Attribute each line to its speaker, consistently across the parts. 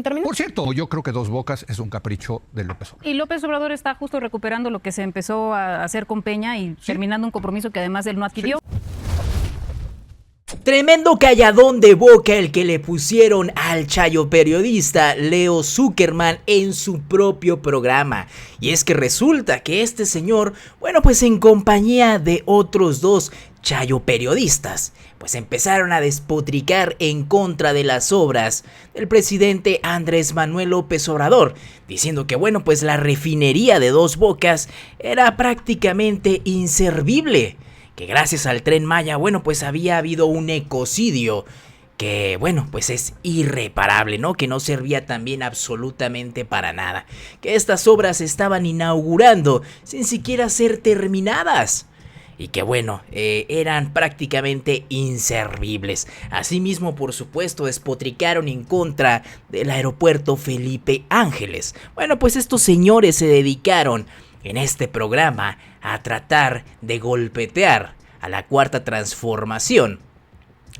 Speaker 1: ¿Termina?
Speaker 2: Por cierto, yo creo que Dos Bocas es un capricho de López Obrador.
Speaker 1: Y López Obrador está justo recuperando lo que se empezó a hacer con Peña y terminando un compromiso que además él no adquirió.
Speaker 3: Tremendo calladón de boca el que le pusieron al chayo periodista Leo Zuckerman en su propio programa. Y es que resulta que este señor, bueno, pues en compañía de otros dos chayo periodistas, pues empezaron a despotricar en contra de las obras del presidente Andrés Manuel López Obrador, diciendo que bueno, pues la refinería de Dos Bocas era prácticamente inservible, que gracias al Tren Maya, bueno, pues había habido un ecocidio que, bueno, pues es irreparable, ¿no? Que no servía también absolutamente para nada, que estas obras se estaban inaugurando sin siquiera ser terminadas y que, bueno, eran prácticamente inservibles. Asimismo, por supuesto, despotricaron en contra del aeropuerto Felipe Ángeles. Bueno, pues estos señores se dedicaron en este programa a tratar de golpetear a la Cuarta Transformación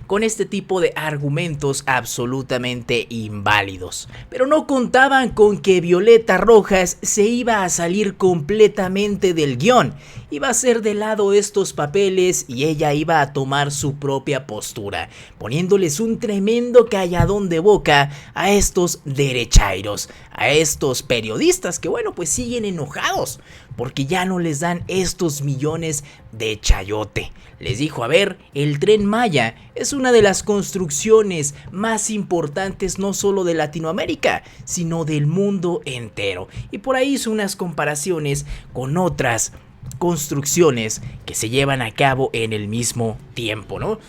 Speaker 3: con este tipo de argumentos absolutamente inválidos. Pero no contaban con que Violeta Rojas se iba a salir completamente del guión, iba a hacer de lado estos papeles y ella iba a tomar su propia postura, poniéndoles un tremendo calladón de boca a estos derechairos, a estos periodistas que, bueno, pues siguen enojados porque ya no les dan estos millones de chayote. Les dijo, a ver, el Tren Maya es una de las construcciones más importantes no solo de Latinoamérica, sino del mundo entero. Y por ahí hizo unas comparaciones con otras construcciones que se llevan a cabo en el mismo tiempo, ¿no?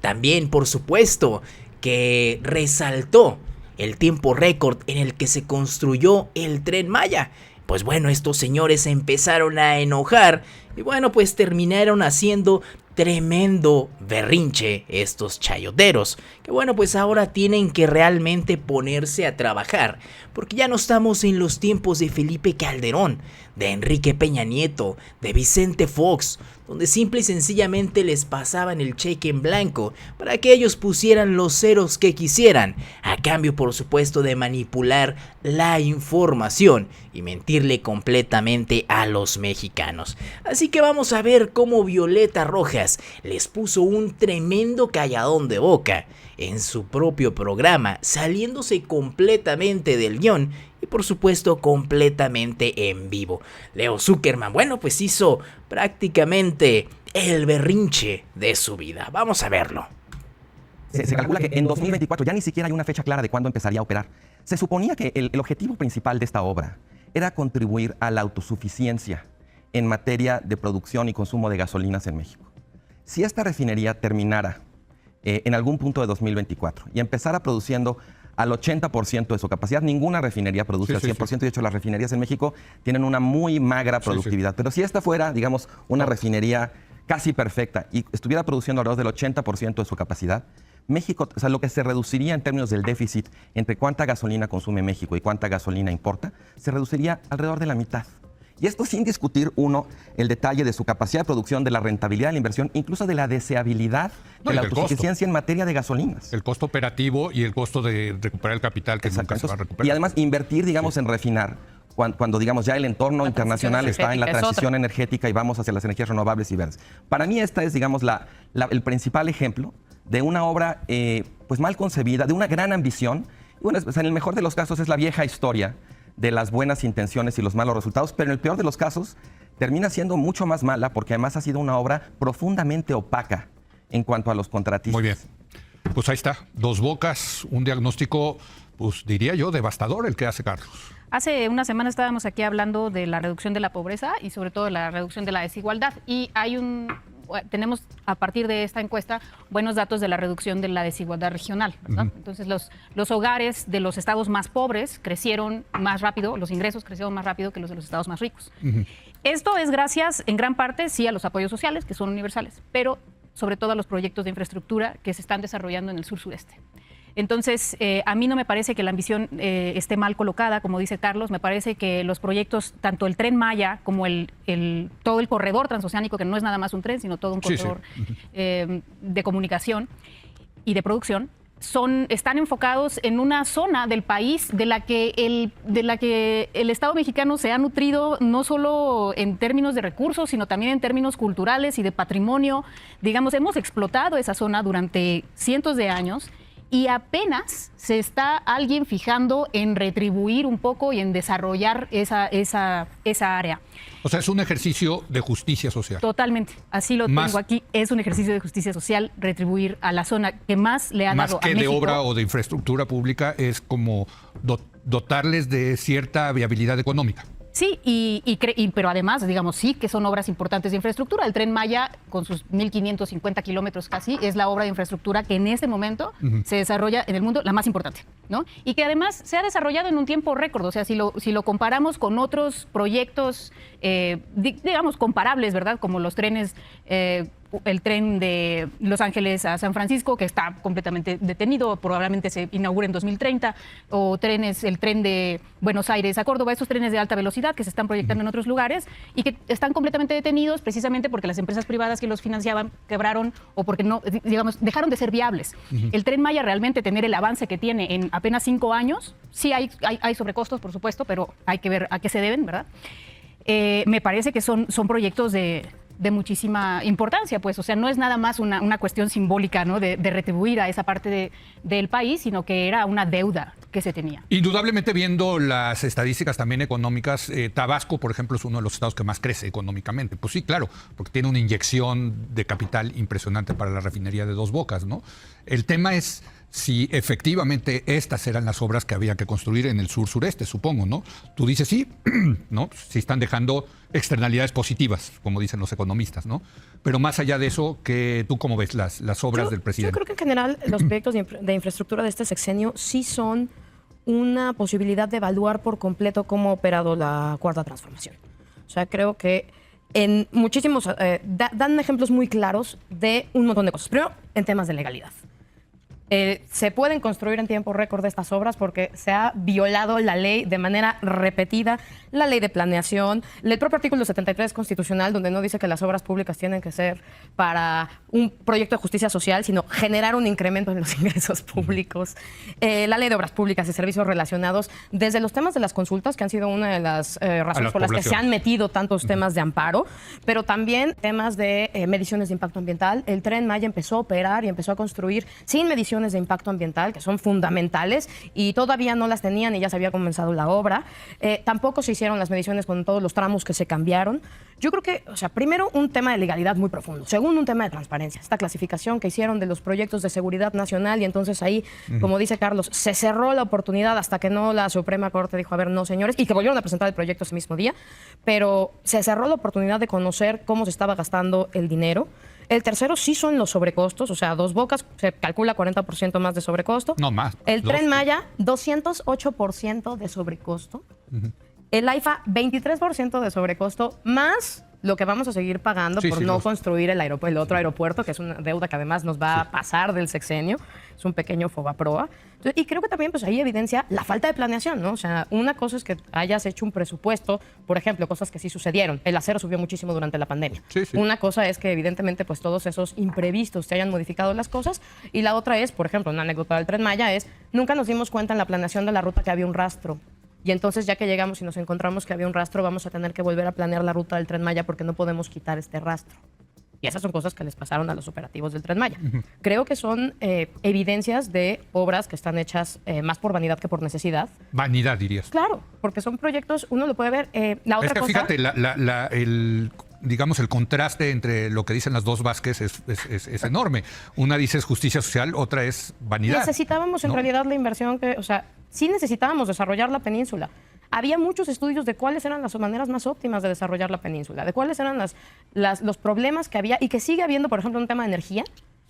Speaker 3: También, por supuesto, que resaltó el tiempo récord en el que se construyó el Tren Maya. Pues bueno, estos señores se empezaron a enojar y bueno, pues terminaron haciendo tremendo berrinche estos chayoteros, que bueno, pues ahora tienen que realmente ponerse a trabajar, porque ya no estamos en los tiempos de Felipe Calderón, de Enrique Peña Nieto, de Vicente Fox, donde simple y sencillamente les pasaban el cheque en blanco para que ellos pusieran los ceros que quisieran, a cambio por supuesto de manipular la información y mentirle completamente a los mexicanos. Así que vamos a ver cómo Violeta Rojas les puso un tremendo calladón de boca en su propio programa, saliéndose completamente del guión y por supuesto completamente en vivo. Leo Zuckerman, bueno, pues hizo prácticamente el berrinche de su vida. Vamos a verlo.
Speaker 4: Se calcula que en 2024 ya ni siquiera hay una fecha clara de cuándo empezaría a operar. Se suponía que el objetivo principal de esta obra era contribuir a la autosuficiencia en materia de producción y consumo de gasolinas en México. Si esta refinería terminara en algún punto de 2024 y empezara produciendo al 80% de su capacidad, ninguna refinería produce al 100%, de hecho las refinerías en México tienen una muy magra productividad, pero si esta fuera, digamos, una refinería casi perfecta y estuviera produciendo alrededor del 80% de su capacidad, México, o sea, lo que se reduciría en términos del déficit entre cuánta gasolina consume México y cuánta gasolina importa, se reduciría alrededor de la mitad. Y esto sin discutir, uno, el detalle de su capacidad de producción, de la rentabilidad de la inversión, incluso de la deseabilidad de la autosuficiencia en materia de gasolinas.
Speaker 2: El costo operativo y el costo de recuperar el capital que nunca se va a recuperar.
Speaker 4: Y además invertir, digamos, en refinar, cuando digamos ya el entorno internacional está en la transición energética y vamos hacia las energías renovables y verdes. Para mí esta es, digamos, el principal ejemplo de una obra pues mal concebida, de una gran ambición. Y bueno, en el mejor de los casos es la vieja historia de las buenas intenciones y los malos resultados, pero en el peor de los casos termina siendo mucho más mala porque además ha sido una obra profundamente opaca en cuanto a los contratistas.
Speaker 2: Muy bien. Pues ahí está, Dos Bocas, un diagnóstico, pues diría yo, devastador el que hace Carlos.
Speaker 1: Hace una semana estábamos aquí hablando de la reducción de la pobreza y sobre todo de la reducción de la desigualdad y tenemos a partir de esta encuesta buenos datos de la reducción de la desigualdad regional, ¿verdad? Entonces los hogares de los estados más pobres crecieron más rápido, los ingresos crecieron más rápido que los de los estados más ricos. Esto es gracias en gran parte sí a los apoyos sociales que son universales, pero sobre todo a los proyectos de infraestructura que se están desarrollando en el sur-sureste. Entonces, a mí no me parece que la ambición esté mal colocada, como dice Carlos. Me parece que los proyectos, tanto el Tren Maya como todo el corredor transoceánico, que no es nada más un tren, sino todo un corredor de comunicación y de producción, están enfocados en una zona del país de la que el Estado mexicano se ha nutrido no solo en términos de recursos, sino también en términos culturales y de patrimonio. Digamos, hemos explotado esa zona durante cientos de años y apenas se está alguien fijando en retribuir un poco y en desarrollar esa área.
Speaker 2: O sea, es un ejercicio de justicia social.
Speaker 1: Totalmente, así lo tengo aquí. Es un ejercicio de justicia social retribuir a la zona que más le ha dado a México.
Speaker 2: Más que de obra o de infraestructura pública, es como dotarles de cierta viabilidad económica.
Speaker 1: Sí, pero además, digamos, sí que son obras importantes de infraestructura. El Tren Maya, con sus 1.550 kilómetros casi, es la obra de infraestructura que en este momento se desarrolla en el mundo, la más importante, ¿no? Y que además se ha desarrollado en un tiempo récord. O sea, si lo comparamos con otros proyectos, digamos, comparables, ¿verdad? Como los trenes, el tren de Los Ángeles a San Francisco, que está completamente detenido, probablemente se inaugure en 2030, o el tren de Buenos Aires a Córdoba, esos trenes de alta velocidad que se están proyectando en otros lugares y que están completamente detenidos precisamente porque las empresas privadas que los financiaban quebraron o porque no, digamos, dejaron de ser viables. El Tren Maya realmente tener el avance que tiene en apenas 5 años, sí hay sobrecostos, por supuesto, pero hay que ver a qué se deben, ¿verdad? Me parece que son proyectos de muchísima importancia, pues, o sea, no es nada más una cuestión simbólica, ¿no? de retribuir a esa parte del país, sino que era una deuda que se tenía.
Speaker 2: Indudablemente, viendo las estadísticas también económicas, Tabasco, por ejemplo, es uno de los estados que más crece económicamente. Pues sí, claro, porque tiene una inyección de capital impresionante para la refinería de Dos Bocas, ¿no? El tema es si efectivamente estas eran las obras que había que construir en el sur-sureste, supongo, ¿no? Tú dices sí, ¿no? Si están dejando externalidades positivas, como dicen los economistas, ¿no? Pero más allá de eso, ¿tú cómo ves las obras del presidente?
Speaker 5: Yo creo que en general los proyectos de infraestructura de este sexenio sí son una posibilidad de evaluar por completo cómo ha operado la Cuarta Transformación. O sea, creo que en muchísimos dan ejemplos muy claros de un montón de cosas. Primero, en temas de legalidad. Se pueden construir en tiempo récord estas obras porque se ha violado la ley de manera repetida, la ley de planeación, el propio artículo 73 constitucional, donde no dice que las obras públicas tienen que ser para un proyecto de justicia social, sino generar un incremento en los ingresos públicos, la ley de obras públicas y servicios relacionados, desde los temas de las consultas, que han sido una de las razones por las que se han metido tantos temas de amparo, pero también temas de mediciones de impacto ambiental. El Tren Maya empezó a operar y empezó a construir sin mediciones de impacto ambiental, que son fundamentales, y todavía no las tenían y ya se había comenzado la obra. Tampoco se hicieron las mediciones con todos los tramos que se cambiaron. Yo creo que, o sea, primero, un tema de legalidad muy profundo. Segundo, un tema de transparencia. Esta clasificación que hicieron de los proyectos de seguridad nacional, y entonces ahí, como dice Carlos, se cerró la oportunidad hasta que no la Suprema Corte dijo, a ver, no, señores, y que volvieron a presentar el proyecto ese mismo día, pero se cerró la oportunidad de conocer cómo se estaba gastando el dinero. El tercero sí son los sobrecostos, o sea, Dos Bocas se calcula 40% más de sobrecosto.
Speaker 2: No más.
Speaker 5: El Tren Maya, 208% de sobrecosto. El AIFA, 23% de sobrecosto, más lo que vamos a seguir pagando por no construir el otro aeropuerto, que es una deuda que además nos va a pasar del sexenio. Es un pequeño fobaproa. Y creo que también pues, ahí evidencia la falta de planeación, ¿no? O sea, una cosa es que hayas hecho un presupuesto, por ejemplo, cosas que sí sucedieron. El acero subió muchísimo durante la pandemia. Una cosa es que evidentemente pues todos esos imprevistos te hayan modificado las cosas, y la otra es, por ejemplo, una anécdota del Tren Maya es, nunca nos dimos cuenta en la planeación de la ruta que había un rastro. Y entonces, ya que llegamos y nos encontramos que había un rastro, vamos a tener que volver a planear la ruta del Tren Maya porque no podemos quitar este rastro. Y esas son cosas que les pasaron a los operativos del Tren Maya. Creo que son evidencias de obras que están hechas más por vanidad que por necesidad.
Speaker 2: Vanidad, dirías.
Speaker 5: Claro, porque son proyectos, uno lo puede ver. La otra cosa...
Speaker 2: Fíjate, digamos, el contraste entre lo que dicen las dos Vázquez es enorme. Una dice es justicia social, otra es vanidad.
Speaker 5: Necesitábamos en realidad la inversión que, o sea, sí necesitábamos desarrollar la península. Había muchos estudios de cuáles eran las maneras más óptimas de desarrollar la península, de cuáles eran los problemas que había y que sigue habiendo, por ejemplo, un tema de energía,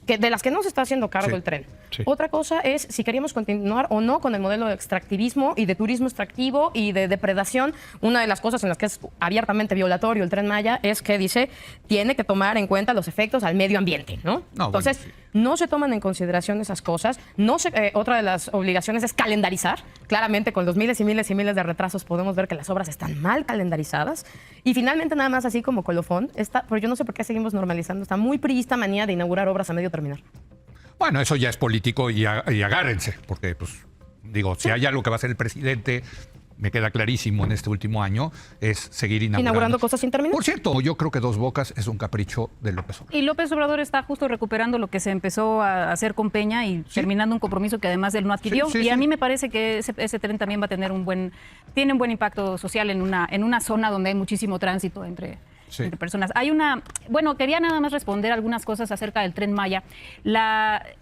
Speaker 5: de las que no se está haciendo cargo el tren. Otra cosa es si queríamos continuar o no con el modelo de extractivismo y de turismo extractivo y de depredación. Una de las cosas en las que es abiertamente violatorio el Tren Maya es que dice tiene que tomar en cuenta los efectos al medio ambiente, ¿no? Entonces, no se toman en consideración esas cosas. Otra de las obligaciones es calendarizar. Claramente, con los miles y miles y miles de retrasos podemos ver que las obras están mal calendarizadas. Y finalmente, nada más así como colofón, pero yo no sé por qué seguimos normalizando esta muy priista manía de inaugurar obras a medio terminar.
Speaker 2: Bueno, eso ya es político y agárrense, porque pues digo, si hay algo que va a hacer el presidente, me queda clarísimo en este último año, es seguir
Speaker 5: Inaugurando cosas sin terminar.
Speaker 2: Por cierto, yo creo que Dos Bocas es un capricho de López Obrador.
Speaker 1: Y López Obrador está justo recuperando lo que se empezó a hacer con Peña y terminando un compromiso que además él no adquirió. A mí me parece que ese tren también va a tener tiene un buen impacto social en una zona donde hay muchísimo tránsito entre personas. Quería nada más responder algunas cosas acerca del Tren Maya.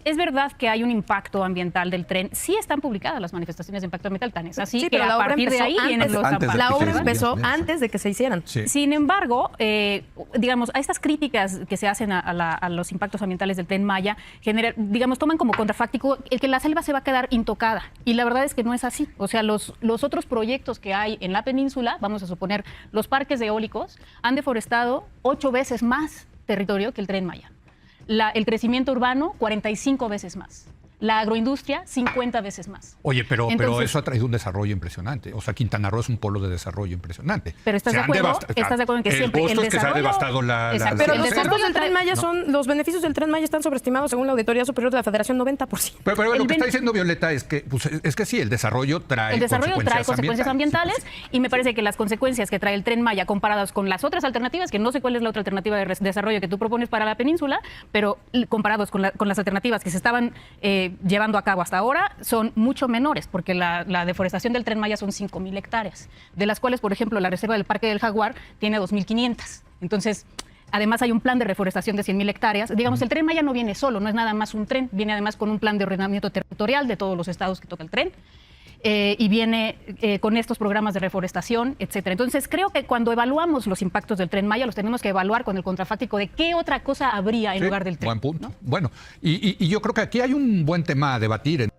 Speaker 1: Es verdad que hay un impacto ambiental del tren. Sí están publicadas las manifestaciones de impacto ambiental, tan es así que a partir de ahí vienen los zapatos.
Speaker 5: La obra empezó antes de que se hicieran.
Speaker 2: Sí.
Speaker 1: Sin embargo, digamos, a estas críticas que se hacen a los impactos ambientales del Tren Maya, toman como contrafáctico el que la selva se va a quedar intocada. Y la verdad es que no es así. O sea, los otros proyectos que hay en la península, vamos a suponer, los parques eólicos, han deforestado 8 veces más territorio que el Tren Maya. El crecimiento urbano, 45 veces más. La agroindustria, 50 veces más.
Speaker 2: Oye, pero eso ha traído un desarrollo impresionante. O sea, Quintana Roo es un polo de desarrollo impresionante.
Speaker 1: Pero ¿estás de acuerdo en que siempre el desarrollo...
Speaker 2: Es que se ha devastado la
Speaker 5: pero los
Speaker 1: desarrollo
Speaker 5: costos del Tren Maya los beneficios del Tren Maya están sobreestimados según la Auditoría Superior de la Federación 90%.
Speaker 2: Pero lo que está diciendo Violeta es que, sí, el desarrollo trae
Speaker 1: consecuencias ambientales y me parece que las consecuencias que trae el Tren Maya comparadas con las otras alternativas, que no sé cuál es la otra alternativa de desarrollo que tú propones para la península, pero comparados con las alternativas que se estaban llevando a cabo hasta ahora, son mucho menores, porque la deforestación del Tren Maya son 5,000 hectáreas, de las cuales, por ejemplo, la reserva del Parque del Jaguar tiene 2,500. Entonces, además hay un plan de reforestación de 100,000 hectáreas. Digamos, el Tren Maya no viene solo, no es nada más un tren, viene además con un plan de ordenamiento territorial de todos los estados que toca el tren. Y viene con estos programas de reforestación, etcétera. Entonces, creo que cuando evaluamos los impactos del Tren Maya, los tenemos que evaluar con el contrafáctico de qué otra cosa habría en lugar del tren.
Speaker 2: Buen punto.
Speaker 1: ¿No?
Speaker 2: Bueno, y yo creo que aquí hay un buen tema a debatir.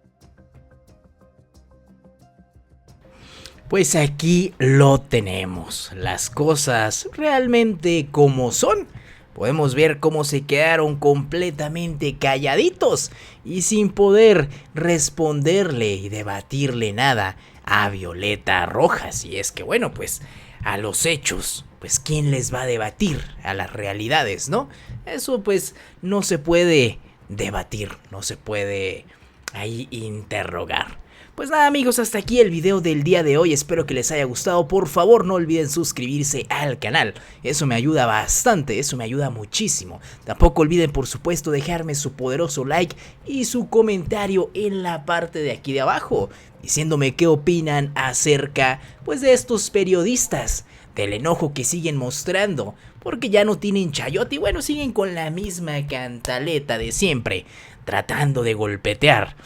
Speaker 3: Pues aquí lo tenemos, las cosas realmente como son. Podemos ver cómo se quedaron completamente calladitos y sin poder responderle y debatirle nada a Violeta Rojas. Y es que bueno, pues a los hechos, pues ¿quién les va a debatir? A las realidades, ¿no? Eso pues no se puede debatir, no se puede ahí interrogar. Pues nada amigos, hasta aquí el video del día de hoy, espero que les haya gustado. Por favor no olviden suscribirse al canal, eso me ayuda bastante, eso me ayuda muchísimo. Tampoco olviden por supuesto dejarme su poderoso like y su comentario en la parte de aquí de abajo, diciéndome qué opinan acerca pues de estos periodistas, del enojo que siguen mostrando, porque ya no tienen chayote y bueno, siguen con la misma cantaleta de siempre, tratando de golpetear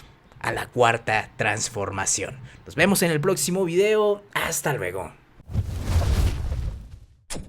Speaker 3: a la Cuarta Transformación. Nos vemos en el próximo video. Hasta luego.